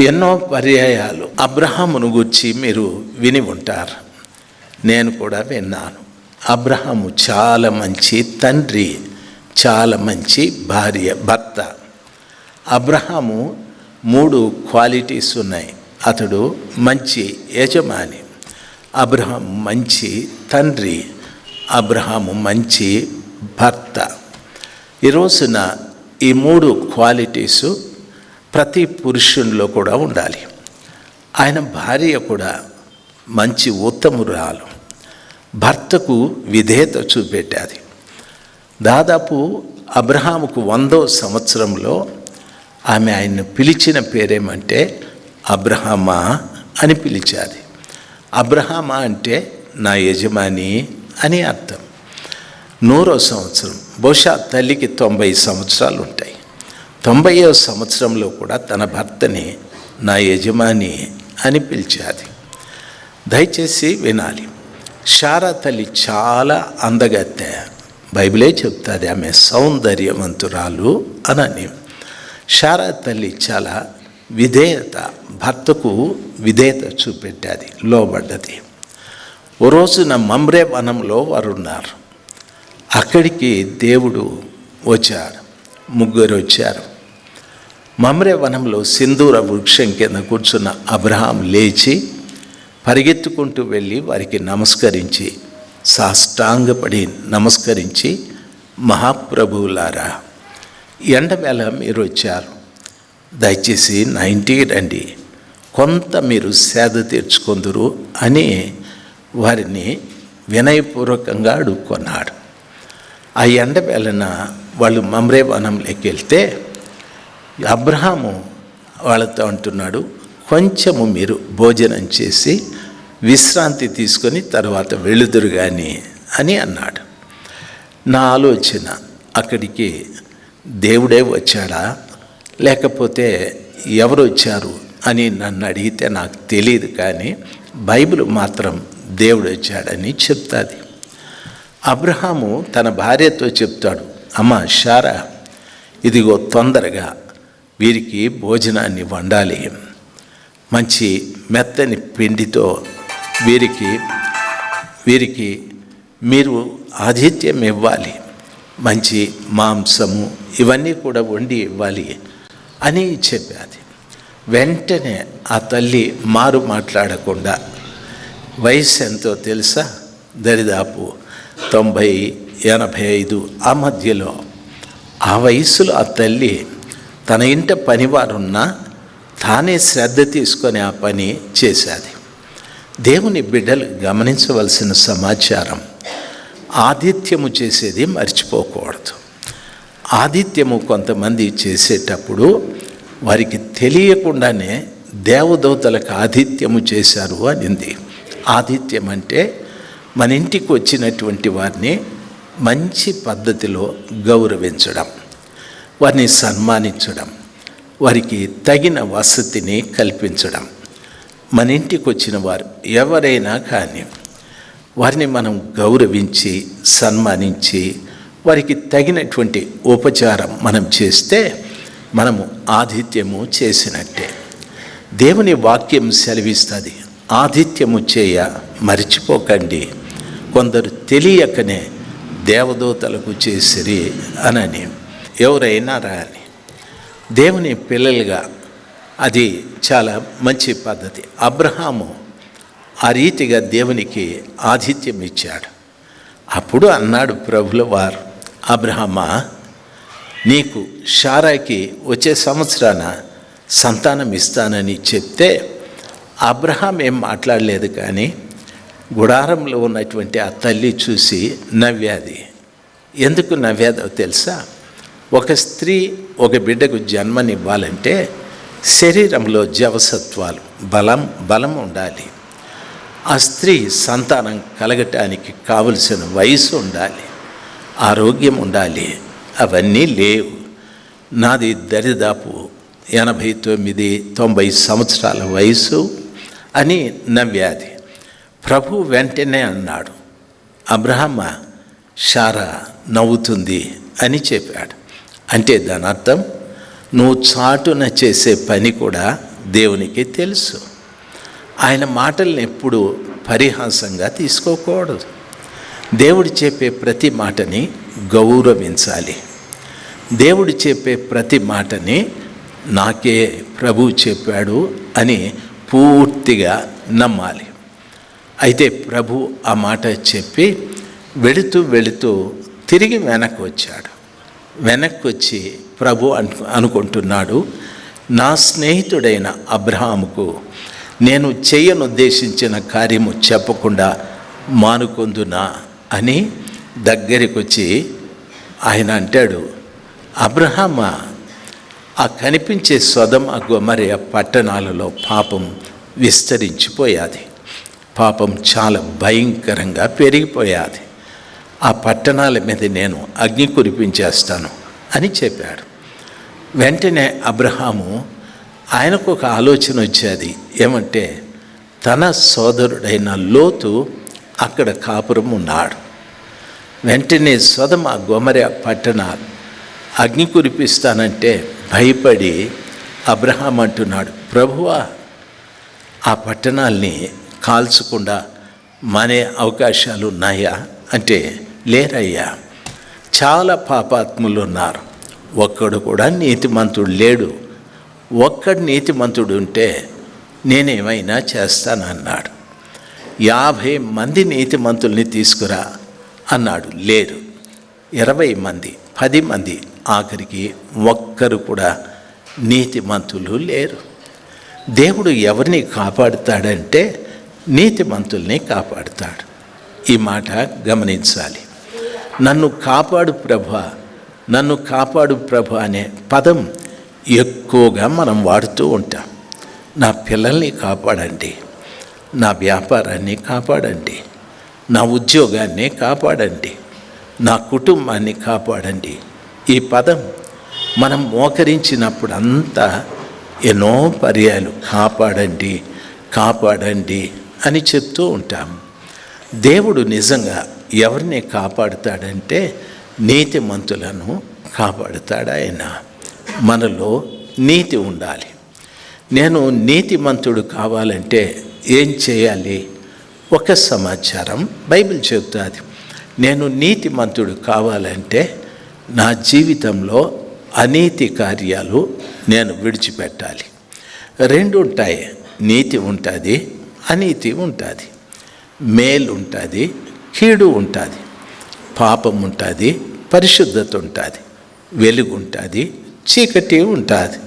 ఎన్నో పర్యాయాలు అబ్రహామును గూర్చి మీరు విని ఉంటారు, నేను కూడా విన్నాను. అబ్రహాము చాలా మంచి తండ్రి, చాలా మంచి భర్త. అబ్రహాము 3 క్వాలిటీస్ ఉన్నాయి. అతడు మంచి యజమాని, అబ్రహాము మంచి తండ్రి, అబ్రహాము మంచి భర్త. ఈ రోజున ఈ 3 క్వాలిటీసు ప్రతి పురుషునిలో కూడా ఉండాలి. ఆయన భార్య కూడా మంచి ఉత్తమురాలు, భర్తకు విధేయత చూపెట్టాది. దాదాపు అబ్రహాముకు 100వ సంవత్సరంలో ఆమె ఆయన్ను పిలిచిన పేరేమంటే అబ్రహామా అని పిలిచాది. అబ్రహామా అంటే నా యజమాని అని అర్థం. 100వ సంవత్సరం, బహుశా తల్లికి 90 సంవత్సరాలు ఉంటాయి. 90వ సంవత్సరంలో కూడా తన భర్తని నా యజమాని అని పిలిచాది. దయచేసి వినాలి. శారా తల్లి చాలా అందగత్తె, బైబిలే చెప్తుంది ఆమె సౌందర్యవంతురాలు అనని. శారా తల్లి చాలా విధేయత, భర్తకు విధేయత చూపెట్టాది, లోబడ్డది. ఓ రోజున మమ్రే వనంలో వారు ఉన్నారు. అక్కడికి దేవుడు వచ్చాడు, 3 వచ్చారు. మమ్రే వనంలో సింధూర వృక్షం కింద కూర్చున్న అబ్రహాం లేచి పరిగెత్తుకుంటూ వెళ్ళి వారికి నమస్కరించి, సాష్టాంగపడి నమస్కరించి, మహాప్రభువులారా, ఎండవేళ మీరు వచ్చారు, దయచేసి నా ఇంటికి రండి, కొంత మీరు సేద తీర్చుకొందురు అని వారిని వినయపూర్వకంగా అడుక్కున్నాడు. ఆ ఎండవేళన వాళ్ళు మమ్రే వనంలోకి వెళ్తే అబ్రహాము వాళ్ళతో అంటున్నాడు, కొంచెము మీరు భోజనం చేసి విశ్రాంతి తీసుకొని తర్వాత వెళుదురు కానీ అని అన్నాడు. నా ఆలోచన, అక్కడికి దేవుడే వచ్చాడా లేకపోతే ఎవరు వచ్చారు అని నన్ను అడిగితే నాకు తెలియదు, కానీ బైబిల్ మాత్రం దేవుడు వచ్చాడని చెప్తాది. అబ్రహాము తన భార్యతో చెప్తాడు, అమ్మ శారా, ఇదిగో తొందరగా వీరికి భోజనాన్ని వండాలి, మంచి మెత్తని పిండితో వీరికి మీరు ఆతిథ్యం ఇవ్వాలి, మంచి మాంసము ఇవన్నీ కూడా వండి ఇవ్వాలి అని చెప్పాది. వెంటనే ఆ తల్లి మారు మాట్లాడకుండా, వయసు ఎంతో తెలుసా, దరిదాపు 90-85 ఆ మధ్యలో, ఆ వయసులో ఆ తల్లి తన ఇంట పనివారున్నా తానే శ్రద్ధ తీసుకొని ఆ పని చేశాది. దేవుని బిడ్డలు గమనించవలసిన సమాచారం, ఆతిథ్యము చేసేది మర్చిపోకూడదు. ఆతిథ్యము కొంతమంది చేసేటప్పుడు వారికి తెలియకుండానే దేవదూతలకు ఆతిథ్యము చేశారు అనింది. ఆతిథ్యం అంటే మన ఇంటికి వచ్చినటువంటి వారిని మంచి పద్ధతిలో గౌరవించడం, వారిని సన్మానించడం, వారికి తగిన వసతిని కల్పించడం. మన ఇంటికి వచ్చిన వారు ఎవరైనా కానీ వారిని మనం గౌరవించి సన్మానించి వారికి తగినటువంటి ఉపచారం మనం చేస్తే మనము ఆతిథ్యము చేసినట్టే. దేవుని వాక్యం సెలవిస్తుంది, ఆతిథ్యము చేయ మర్చిపోకండి, కొందరు తెలియకనే దేవదూతలకు చేసిరి అనని. ఎవరైనా రాని దేవుని పిల్లలుగా అది చాలా మంచి పద్ధతి. అబ్రహాము ఆ రీతిగా దేవునికి ఆతిథ్యం ఇచ్చాడు. అప్పుడు అన్నాడు ప్రభుల వారు, అబ్రహామా, నీకు శారాకి వచ్చే సంవత్సరాన సంతానం ఇస్తానని చెప్తే అబ్రహాం ఏం మాట్లాడలేదు, కానీ గుడారంలో ఉన్నటువంటి ఆ తల్లి చూసి నవ్వాది. ఎందుకు నవ్వాదో తెలుసా? ఒక స్త్రీ ఒక బిడ్డకు జన్మనివ్వాలంటే శరీరంలో జవసత్వాలు, బలం ఉండాలి. ఆ స్త్రీ సంతానం కలగటానికి కావలసిన వయసు ఉండాలి, ఆరోగ్యం ఉండాలి. అవన్నీ లేవు. నాది దరిదాపు 89-90 సంవత్సరాల వయసు అని నవ్వాది. ప్రభు వెంటనే అన్నాడు, అబ్రహామా, శారా నవ్వుతుంది అని చెప్పాడు. అంటే దాని అర్థం, నువ్వు చాటున చేసే పని కూడా దేవునికి తెలుసు. ఆయన మాటల్ని ఎప్పుడు పరిహాసంగా తీసుకోకూడదు. దేవుడు చెప్పే ప్రతి మాటని గౌరవించాలి. దేవుడు చెప్పే ప్రతి మాటని నాకే ప్రభువు చెప్పాడు అని పూర్తిగా నమ్మాలి. అయితే ప్రభు ఆ మాట చెప్పి వెళుతూ తిరిగి వెనక్కి వచ్చాడు. వెనక్కి వచ్చి ప్రభు అనుకుంటున్నాడు, నా స్నేహితుడైన అబ్రహాముకు నేను చేయనుద్దేశించిన కార్యము చెప్పకుండా మానుకొందునా అని దగ్గరికి వచ్చి ఆయన అంటాడు, అబ్రహామా, ఆ కనిపించే సొదొమ గొమొర్రా పట్టణాలలో పాపం విస్తరించిపోయాది. పాపం చాలా భయంకరంగా పెరిగిపోయాది. ఆ పట్టణాల మీద నేను అగ్ని కురిపించేస్తాను అని చెప్పాడు. వెంటనే అబ్రహాము, ఆయనకు ఒక ఆలోచన వచ్చేది. ఏమంటే, తన సోదరుడైన లోతు అక్కడ కాపురం ఉన్నాడు. వెంటనే సొదొమ గొమొర్రా పట్టణాలు అగ్ని కురిపిస్తానంటే భయపడి అబ్రహాం అంటున్నాడు, ప్రభువా, ఆ పట్టణాల్ని కాల్చకుండా మానే అవకాశాలు ఉన్నాయా అంటే, లేరయ్యా, చాలా పాపాత్ములు ఉన్నారు, ఒక్కడు కూడా నీతిమంతుడు లేడు. ఒక్కడు నీతిమంతుడు ఉంటే నేనేమైనా చేస్తానన్నాడు. 50 మంది నీతిమంతుల్ని తీసుకురా అన్నాడు. లేరు. 20 మంది, 10 మంది, ఆఖరికి ఒక్కరు కూడా నీతిమంతులు లేరు. దేవుడు ఎవరిని కాపాడుతాడంటే నీతిమంతుల్ని కాపాడుతాడు. ఈ మాట గమనించాలి. నన్ను కాపాడు ప్రభువా, నన్ను కాపాడు ప్రభు అనే పదం ఎక్కువగా మనం వాడుతూ ఉంటాం. నా పిల్లల్ని కాపాడండి, నా వ్యాపారాన్ని కాపాడండి, నా ఉద్యోగాన్ని కాపాడండి, నా కుటుంబాన్ని కాపాడండి. ఈ పదం మనం మోకరించినప్పుడు అంతా ఎన్నో పర్యాలు కాపాడండి కాపాడండి అని చెప్తూ ఉంటాం. దేవుడు నిజంగా ఎవరిని కాపాడుతాడంటే నీతిమంతులను కాపాడుతాడు ఆయన. మనలో నీతి ఉండాలి. నేను నీతిమంతుడు కావాలంటే ఏం చేయాలి? ఒక సమాచారం బైబిల్ చెప్తుంది. నేను నీతిమంతుడు కావాలంటే నా జీవితంలో అనీతి కార్యాలు నేను విడిచిపెట్టాలి. 2 ఉంటాయి, నీతి ఉంటుంది, అనీతి ఉంటుంది. మేలు ఉంటుంది, కీడు ఉంటుంది. పాపం ఉంటుంది, పరిశుద్ధత ఉంటుంది. వెలుగు ఉంటుంది, చీకటి ఉంటుంది.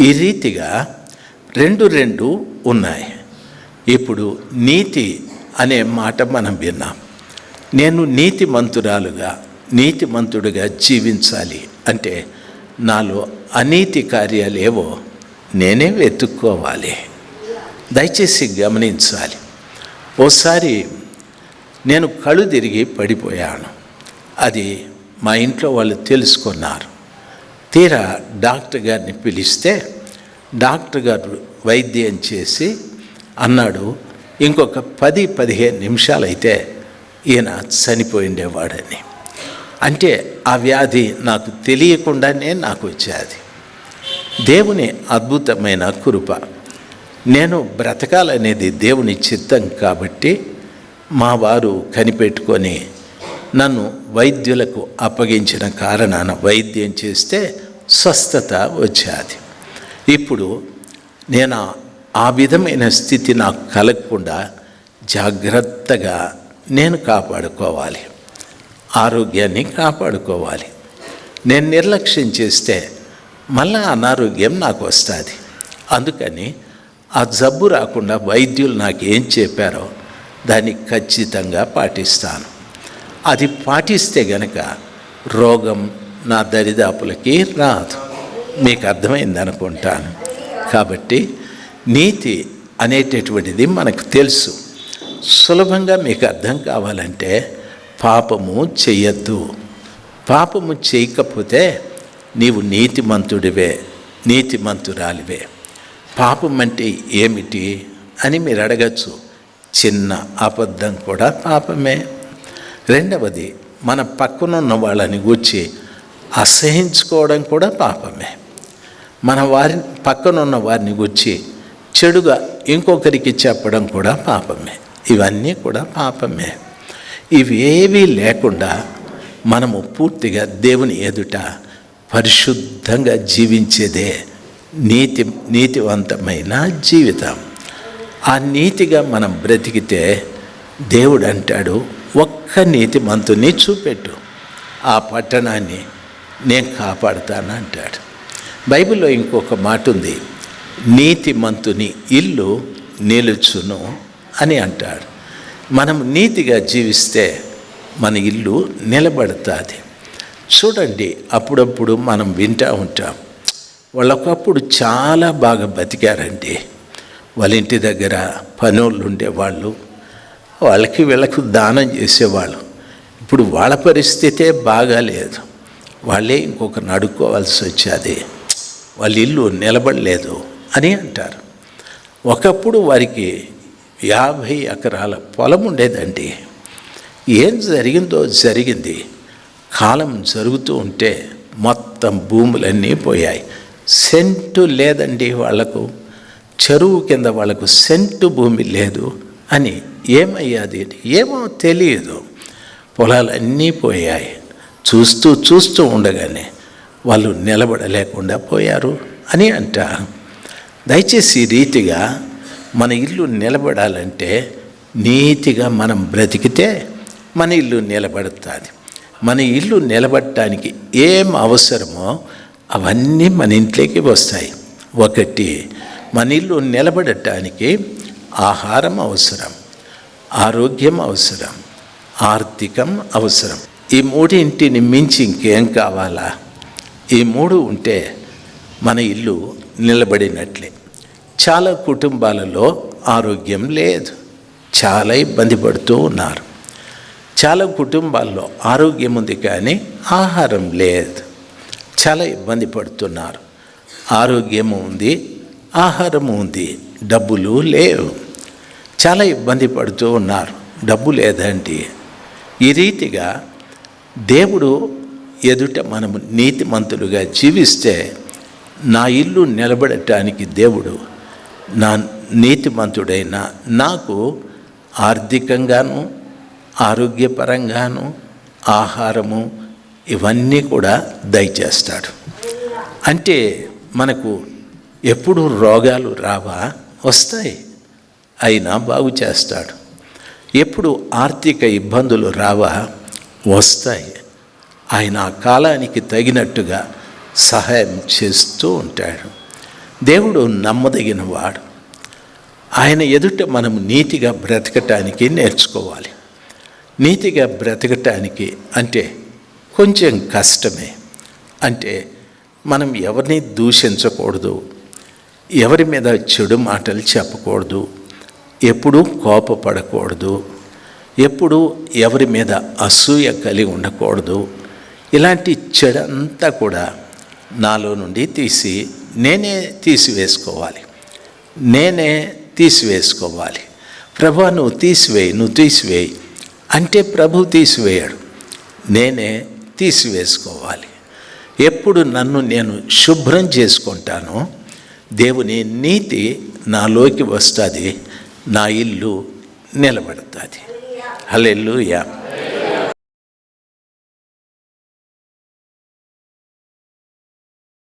ఈ రీతిగా 2 ఉన్నాయి. ఇప్పుడు నీతి అనే మాట మనం విన్నాం. నేను నీతిమంతుడుగా జీవించాలి అంటే నాలో అనీతి కార్యాలేవో నేనే వెతుక్కోవాలి. దయచేసి గమనించాలి. ఓసారి నేను కళ్ళు తిరిగి పడిపోయాను. అది మా ఇంట్లో వాళ్ళు తెలుసుకున్నారు. తీరా డాక్టర్ గారిని పిలిస్తే డాక్టర్ గారు వైద్యం చేసి అన్నాడు, ఇంకొక 10-15 నిమిషాలైతే ఈయన చనిపోయిండేవాడని. అంటే ఆ వ్యాధి నాకు తెలియకుండానే నాకు వచ్చేది. దేవుని అద్భుతమైన కృప. నేను బ్రతకాలనేది దేవుని చిత్తం కాబట్టి మా వారు కనిపెట్టుకొని నన్ను వైద్యులకు అప్పగించిన కారణాన వైద్యం చేస్తే స్వస్థత వచ్చేది. ఇప్పుడు నేను ఆ విధమైన స్థితి నాకు కలగకుండా జాగ్రత్తగా నేను కాపాడుకోవాలి, ఆరోగ్యాన్ని కాపాడుకోవాలి. నేను నిర్లక్ష్యం చేస్తే మళ్ళా అనారోగ్యం నాకు వస్తుంది. అందుకని ఆ జబ్బు రాకుండా వైద్యులు నాకు ఏం చెప్పారో దాన్ని ఖచ్చితంగా పాటిస్తాను. అది పాటిస్తే గనక రోగం నా దరిదాపులకి రాదు. మీకు అర్థమైంది అనుకుంటాను. కాబట్టి నీతి అనేటటువంటిది మనకు తెలుసు. సులభంగా మీకు అర్థం కావాలంటే పాపము చెయ్యొద్దు. పాపము చేయకపోతే నీవు నీతిమంతుడివే, నీతిమంతురాలివే. పాపం అంటే ఏమిటి అని మీరు అడగచ్చు. చిన్న అబద్ధం కూడా పాపమే. రెండవది, మన పక్కనున్న వాళ్ళని గూర్చి అసహించుకోవడం కూడా పాపమే. మన పక్కనున్న వారిని గురించి చెడుగా ఇంకొకరికి చెప్పడం కూడా పాపమే. ఇవన్నీ కూడా పాపమే. ఇవేవీ లేకుండా మనము పూర్తిగా దేవుని ఎదుట పరిశుద్ధంగా జీవించేదే నీతివంతమైన జీవితం. ఆ నీతిగా మనం బ్రతికితే దేవుడు అంటాడు, ఒక్క నీతిమంతుని చూపెట్టు, ఆ పట్టణాన్ని నేను కాపాడుతాను అంటాడు. బైబిల్లో ఇంకొక మాట ఉంది, నీతిమంతుని ఇల్లు నిలుచును అని అంటాడు. మనం నీతిగా జీవిస్తే మన ఇల్లు నిలబడుతుంది. చూడండి, అప్పుడప్పుడు మనం వింటూ ఉంటాం, వాళ్ళొకప్పుడు చాలా బాగా బతికారండి, వాళ్ళ ఇంటి దగ్గర పనులు ఉండేవాళ్ళు, వాళ్ళకి వీళ్ళకు దానం చేసేవాళ్ళు. ఇప్పుడు వాళ్ళ పరిస్థితే బాగాలేదు, వాళ్ళే ఇంకొకరిని అడుక్కోవాల్సి వచ్చేది, వాళ్ళ ఇల్లు నిలబడలేదు అని అంటారు. ఒకప్పుడు వారికి 50 ఎకరాల పొలం ఉండేదండి. ఏం జరిగిందో జరిగింది. కాలం జరుగుతూ ఉంటే మొత్తం భూములన్నీ పోయాయి. సెంటు లేదండి వాళ్లకు, చెరువు కింద వాళ్ళకు సెంటు భూమి లేదు అని. ఏమయ్యాది ఏమో తెలియదు, పొలాలన్నీ పోయాయి. చూస్తూ ఉండగానే వాళ్ళు నిలబడలేకుండా పోయారు అని అంటారు. దయచేసి ఈ రీతిగా మన ఇల్లు నిలబడాలంటే నీతిగా మనం బ్రతికితే మన ఇల్లు నిలబడుతుంది. మన ఇల్లు నిలబడటానికి ఏం అవసరమో అవన్నీ మన ఇంట్లోకి వస్తాయి. ఒకటి, మన ఇల్లు నిలబడటానికి ఆహారం అవసరం, ఆరోగ్యం అవసరం, ఆర్థికం అవసరం. ఈ మూడింటిని మించి ఇంకేం కావాలా? ఈ మూడు ఉంటే మన ఇల్లు నిలబడినట్లే. చాలా కుటుంబాలలో ఆరోగ్యం లేదు, చాలా ఇబ్బంది పడుతూ ఉన్నారు. చాలా కుటుంబాల్లో ఆరోగ్యం ఉంది కానీ ఆహారం లేదు, చాలా ఇబ్బంది పడుతున్నారు. ఆరోగ్యము ఉంది, ఆహారము ఉంది, డబ్బులు లేవు, చాలా ఇబ్బంది పడుతూ ఉన్నారు. డబ్బు లేదండి. ఈ రీతిగా దేవుడు ఎదుట మనము నీతిమంతులుగా జీవిస్తే నా ఇల్లు నిలబడటానికి దేవుడు నా నీతిమంతుడైన నాకు ఆర్థికంగాను ఆరోగ్యపరంగాను ఆహారము ఇవన్నీ కూడా దయచేస్తాడు. అంటే మనకు ఎప్పుడు రోగాలు రావా? వస్తాయి, అయినా బాగు చేస్తాడు. ఎప్పుడు ఆర్థిక ఇబ్బందులు రావా? వస్తాయి, ఆయన ఆ కాలానికి తగినట్టుగా సహాయం చేస్తూ ఉంటాడు. దేవుడు నమ్మదగినవాడు. ఆయన ఎదుట మనం నీతిగా బ్రతకటానికి నేర్చుకోవాలి. నీతిగా బ్రతకటానికి అంటే కొంచెం కష్టమే. అంటే మనం ఎవరిని దూషించకూడదు, ఎవరి మీద చెడు మాటలు చెప్పకూడదు, ఎప్పుడూ కోపపడకూడదు, ఎప్పుడూ ఎవరి మీద అసూయ కలిగి ఉండకూడదు. ఇలాంటి చెడంతా కూడా నాలో నుండి నేనే తీసివేసుకోవాలి. ప్రభువా నువ్వు తీసివేయి అంటే ప్రభు తీసివేయడు, నేనే తీసివేసుకోవాలి. ఎప్పుడు నన్ను నేను శుభ్రం చేసుకుంటానో దేవుని నీతి నాలోకి వస్తుంది, నా ఇల్లు నిలబడుతుంది. హల్లెలూయా.